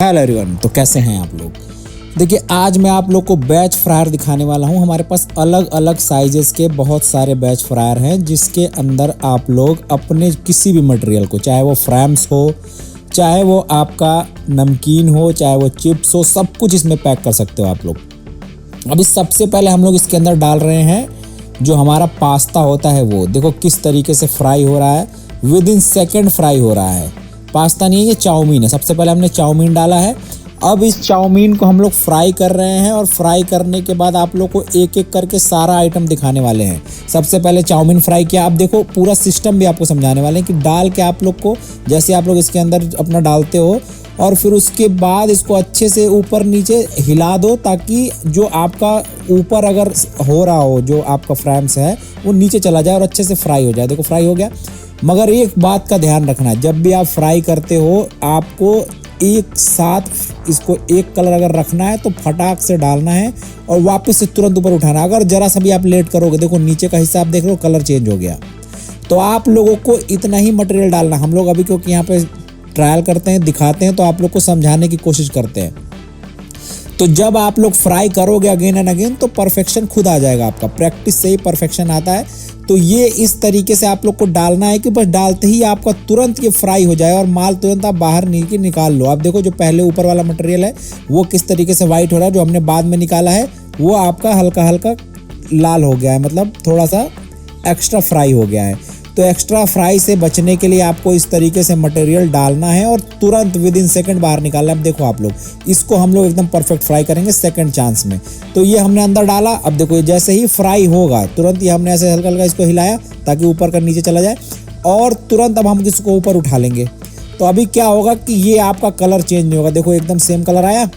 Hello everyone, तो कैसे हैं आप लोग। देखिए, आज मैं आप लोग को बैच फ्रायर दिखाने वाला हूं। हमारे पास अलग अलग साइजेस के बहुत सारे बैच फ्रायर हैं, जिसके अंदर आप लोग अपने किसी भी मटेरियल को, चाहे वो फ्रैम्स हो, चाहे वो आपका नमकीन हो, चाहे वो चिप्स हो, सब कुछ इसमें पैक कर सकते हो आप लोग। अभी सबसे पहले हम लोग इसके अंदर डाल रहे हैं जो हमारा पास्ता होता है। वो देखो किस तरीके से फ्राई हो रहा है, विद इन सेकेंड फ्राई हो रहा है। पास्ता नहीं है, ये चाउमीन है। सबसे पहले हमने चाउमीन डाला है। अब इस चाउमीन को हम लोग फ्राई कर रहे हैं, और फ्राई करने के बाद आप लोग को एक एक करके सारा आइटम दिखाने वाले हैं। सबसे पहले चाउमीन फ्राई किया। अब देखो पूरा सिस्टम भी आपको समझाने वाले हैं कि डाल के आप लोग को, जैसे आप लोग इसके अंदर अपना डालते हो, और फिर उसके बाद इसको अच्छे से ऊपर नीचे हिला दो, ताकि जो आपका ऊपर अगर हो रहा हो, जो आपका फ्रैम्स है, वो नीचे चला जाए और अच्छे से फ्राई हो जाए। देखो फ्राई हो गया। मगर एक बात का ध्यान रखना है, जब भी आप फ्राई करते हो, आपको एक साथ इसको एक कलर अगर रखना है तो फटाक से डालना है और वापस से तुरंत ऊपर उठाना। अगर जरा सा भी आप लेट करोगे, देखो नीचे का हिस्सा आप देख रहे हो कलर चेंज हो गया। तो आप लोगों को इतना ही मटेरियल डालना। हम लोग अभी क्योंकि यहाँ पे ट्रायल करते हैं, दिखाते हैं, तो आप लोग को समझाने की कोशिश करते हैं। तो जब आप लोग फ्राई करोगे अगेन एंड अगेन, तो परफेक्शन खुद आ जाएगा। आपका प्रैक्टिस से ही परफेक्शन आता है। तो ये इस तरीके से आप लोग को डालना है कि बस डालते ही आपका तुरंत ये फ्राई हो जाए और माल तुरंत आप बाहर निकाल लो। आप देखो जो पहले ऊपर वाला मटेरियल है वो किस तरीके से वाइट हो रहा है, जो हमने बाद में निकाला है वो आपका हल्का हल्का लाल हो गया है, मतलब थोड़ा सा एक्स्ट्रा फ्राई हो गया है। तो एक्स्ट्रा फ्राई से बचने के लिए आपको इस तरीके से मटेरियल डालना है और तुरंत विद इन सेकंड बाहर निकालना है। अब देखो आप लोग, इसको हम लोग एकदम परफेक्ट फ्राई करेंगे सेकंड चांस में। तो ये हमने अंदर डाला। अब देखो जैसे ही फ्राई होगा, तुरंत ही हमने ऐसे हल्का हल्का इसको हिलाया ताकि ऊपर का नीचे चला जाए, और तुरंत अब हम इसको ऊपर उठा लेंगे। तो अभी क्या होगा कि ये आपका कलर चेंज नहीं होगा। देखो एकदम सेम कलर आया।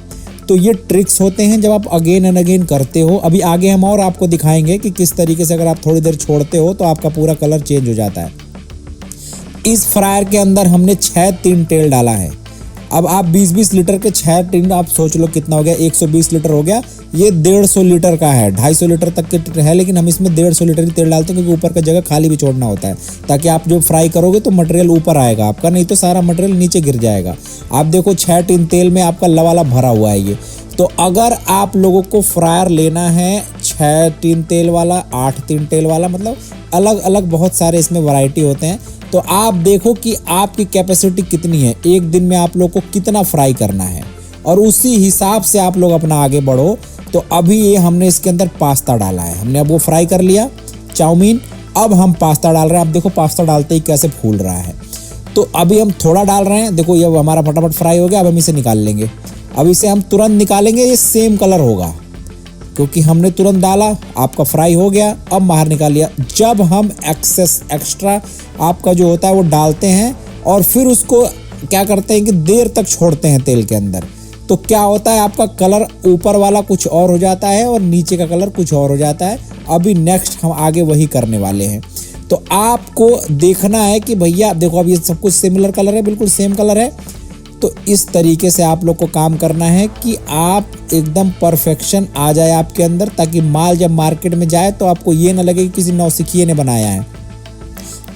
तो ये ट्रिक्स होते हैं जब आप अगेन एंड अगेन करते हो। अभी आगे हम और आपको दिखाएंगे कि किस तरीके से अगर आप थोड़ी देर छोड़ते हो तो आपका पूरा कलर चेंज हो जाता है। इस फ्रायर के अंदर हमने 6 तीन टेल डाला है। अब आप 20-20 लीटर के 6 टीन, आप सोच लो कितना हो गया, 120 लीटर हो गया। ये 150 लीटर का है, 250 लीटर तक के है, लेकिन हम इसमें 150 लीटर ही तेल डालते हैं, क्योंकि ऊपर का जगह खाली भी छोड़ना होता है, ताकि आप जो फ्राई करोगे तो मटेरियल ऊपर आएगा आपका, नहीं तो सारा मटेरियल नीचे गिर जाएगा। आप देखो 6 टीन तेल में आपका लवाला भरा हुआ है ये। तो अगर आप लोगों को फ्रायर लेना है 6 टीन तेल वाला, 8 टीन तेल वाला, मतलब अलग अलग बहुत सारे इसमें वैरायटी होते हैं, तो आप देखो कि आपकी कैपेसिटी कितनी है, एक दिन में आप लोग को कितना फ्राई करना है, और उसी हिसाब से आप लोग अपना आगे बढ़ो। तो अभी ये हमने इसके अंदर पास्ता डाला है, हमने अब वो फ्राई कर लिया चाउमीन। अब हम पास्ता डाल रहे हैं। आप देखो पास्ता डालते ही कैसे फूल रहा है। तो अभी हम थोड़ा डाल रहे हैं। देखो ये हमारा फटाफट फ्राई हो गया। अब हम इसे निकाल लेंगे। अब इसे हम तुरंत निकालेंगे, ये सेम कलर होगा क्योंकि हमने तुरंत डाला, आपका फ्राई हो गया। अब बाहर निकाल लिया। जब हम एक्स्ट्रा आपका जो होता है वो डालते हैं और फिर उसको क्या करते हैं कि देर तक छोड़ते हैं तेल के अंदर, तो क्या होता है आपका कलर ऊपर वाला कुछ और हो जाता है और नीचे का कलर कुछ और हो जाता है। अभी नेक्स्ट हम आगे वही करने वाले हैं। तो आपको देखना है कि भैया देखो अब ये सब कुछ सिमिलर कलर है, बिल्कुल सेम कलर है। तो इस तरीके से आप लोग को काम करना है कि आप एकदम परफेक्शन आ जाए आपके अंदर, ताकि माल जब मार्केट में जाए तो आपको ये ना लगे कि किसी नौसिखिए ने बनाया है।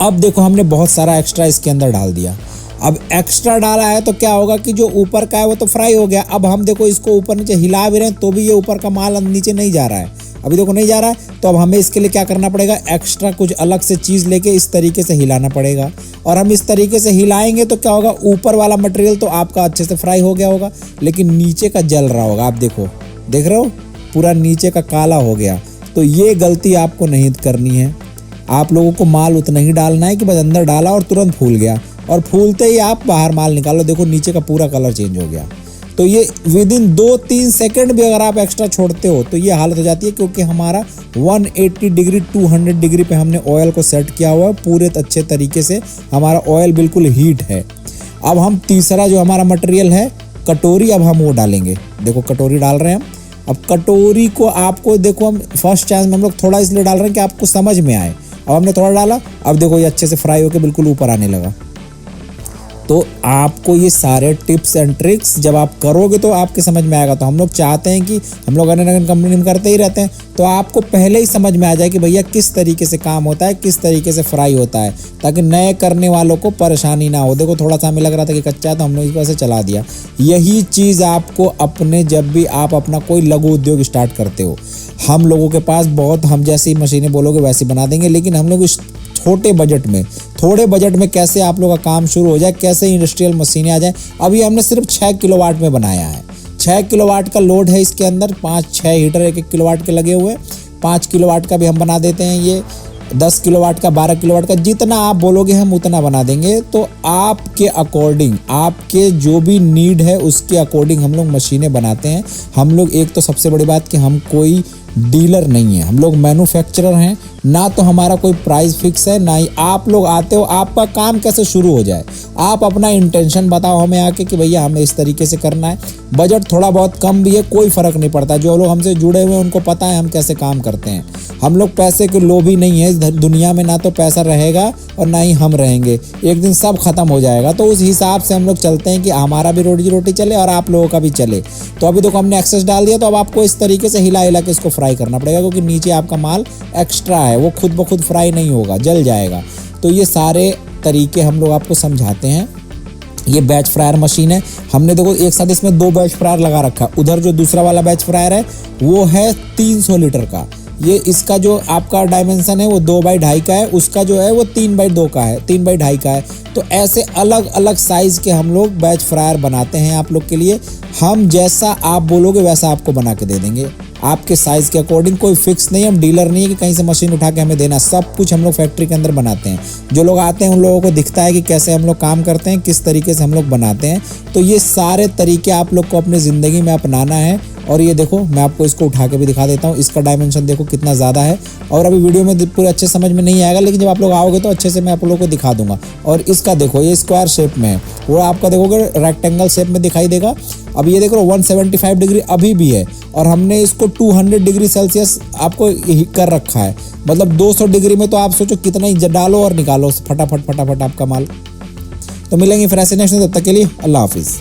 अब देखो हमने बहुत सारा एक्स्ट्रा इसके अंदर डाल दिया। अब एक्स्ट्रा डाला है तो क्या होगा कि जो ऊपर का है वो तो फ्राई हो गया। अब हम देखो इसको ऊपर नीचे हिला भी रहे हैं तो भी ये ऊपर का माल नीचे नहीं जा रहा है। अभी देखो नहीं जा रहा है। तो अब हमें इसके लिए क्या करना पड़ेगा, एक्स्ट्रा कुछ अलग से चीज़ लेके इस तरीके से हिलाना पड़ेगा। और हम इस तरीके से हिलाएंगे तो क्या होगा, ऊपर वाला मटेरियल तो आपका अच्छे से फ्राई हो गया होगा, लेकिन नीचे का जल रहा होगा। आप देखो, देख रहे हो पूरा नीचे का काला हो गया। तो ये गलती आपको नहीं करनी है। आप लोगों को माल उतना ही डालना है कि बस अंदर डाला और तुरंत फूल गया, और फूलते ही आप बाहर माल निकालो। देखो नीचे का पूरा कलर चेंज हो गया। तो ये विद इन 2-3 सेकंड भी अगर आप एक्स्ट्रा छोड़ते हो तो ये हालत हो जाती है, क्योंकि हमारा 180 डिग्री 200 डिग्री पे हमने ऑयल को सेट किया हुआ है पूरे अच्छे तरीके से। हमारा ऑयल बिल्कुल हीट है। अब हम तीसरा जो हमारा मटेरियल है कटोरी, अब हम वो डालेंगे। देखो कटोरी डाल रहे हैं हम। अब कटोरी को आपको देखो, हम फर्स्ट चांस में हम लोग थोड़ा इसलिए डाल रहे हैं कि आपको समझ में आए। अब हमने थोड़ा डाला। अब देखो ये अच्छे से फ्राई होकर बिल्कुल ऊपर आने लगा। तो आपको ये सारे टिप्स एंड ट्रिक्स जब आप करोगे तो आपके समझ में आएगा। तो हम लोग चाहते हैं कि हम लोग अनन कंपनी में करते ही रहते हैं, तो आपको पहले ही समझ में आ जाए कि भैया किस तरीके से काम होता है, किस तरीके से फ्राई होता है, ताकि नए करने वालों को परेशानी ना हो। देखो थोड़ा सा हमें लग रहा था कि कच्चा है तो हमने इस वजह से चला दिया। यही चीज़ आपको अपने जब भी आप अपना कोई लघु उद्योग स्टार्ट करते हो, हम लोगों के पास बहुत हम जैसी मशीनें बोलोगे वैसी बना देंगे, लेकिन हम लोग इस छोटे बजट में, थोड़े बजट में कैसे आप लोगों का काम शुरू हो जाए, कैसे इंडस्ट्रियल मशीनें आ जाए। अभी हमने सिर्फ 6 किलोवाट में बनाया है। 6 किलोवाट का लोड है इसके अंदर, 5-6 हीटर 1-1 किलोवाट के लगे हुए। 5 किलोवाट का भी हम बना देते हैं, ये 10 किलोवाट का, 12 किलोवाट का, जितना आप बोलोगे हम उतना बना देंगे। तो आपके अकॉर्डिंग, आपके जो भी नीड है उसके अकॉर्डिंग हम लोग मशीनें बनाते हैं। हम लोग एक तो सबसे बड़ी बात कि हम कोई डीलर नहीं है, हम लोग मैन्युफैक्चरर हैं। ना तो हमारा कोई प्राइस फिक्स है, ना ही आप लोग आते हो आपका काम कैसे शुरू हो जाए। आप अपना इंटेंशन बताओ हमें आके कि भैया हमें इस तरीके से करना है। बजट थोड़ा बहुत कम भी है कोई फ़र्क नहीं पड़ता, जो लोग हमसे जुड़े हुए हैं उनको पता है हम कैसे काम करते हैं। हम लोग पैसे के लोभी नहीं है। इस दुनिया में ना तो पैसा रहेगा और ना ही हम रहेंगे, एक दिन सब खत्म हो जाएगा। तो उस हिसाब से हम लोग चलते हैं कि हमारा भी रोजी रोटी चले और आप लोगों का भी चले। तो अभी देखो हमने एक्सेस डाल दिया, तो अब आपको इस तरीके से हिला हिला के इसको फ्राई करना पड़ेगा, क्योंकि नीचे आपका माल एक्स्ट्रा है, वो खुद ब खुद फ्राई नहीं होगा, जल जाएगा। तो ये सारे तरीके हम लोग आपको समझाते हैं। ये बैच फ्रायर मशीन है, हमने देखो एक साथ इसमें 2 बैच फ्रायर लगा रखा है। उधर जो दूसरा वाला बैच फ्रायर है वो है 300 लीटर का। ये इसका जो आपका डायमेंशन है वो 2x2.5 का है, उसका जो है वो 3x2 का है, 3x2.5 का है। तो ऐसे अलग अलग साइज़ के हम लोग बैच फ्रायर बनाते हैं आप लोग के लिए। हम जैसा आप बोलोगे वैसा आपको बना के दे देंगे, आपके साइज़ के अकॉर्डिंग। कोई फिक्स नहीं, हम डीलर नहीं है कि कहीं से मशीन उठा के हमें देना। सब कुछ हम लोग फैक्ट्री के अंदर बनाते हैं। जो लोग आते हैं उन लोगों को दिखता है कि कैसे हम लोग काम करते हैं, किस तरीके से हम लोग बनाते हैं। तो ये सारे तरीके आप लोग को अपनी ज़िंदगी में अपनाना है। और ये देखो मैं आपको इसको उठा के भी दिखा देता हूँ, इसका डायमेंशन देखो कितना ज़्यादा है। और अभी वीडियो में पूरे अच्छे समझ में नहीं आएगा, लेकिन जब आप लोग आओगे तो अच्छे से मैं आप लोगों को दिखा दूंगा। और इसका देखो ये स्क्वायर शेप में है, वो आपका देखोगे रेक्टेंगल शेप में दिखाई देगा। अब ये देखो 175 डिग्री अभी भी है, और हमने इसको 200 डिग्री सेल्सियस आपको कर रखा है। मतलब 200 डिग्री में तो आप सोचो कितना ही डालो और निकालो फटाफट फटाफट आपका माल। तो मिलेंगे फिर ऐसे नेक्स्ट, तब तक के लिए अल्लाह हाफिज़।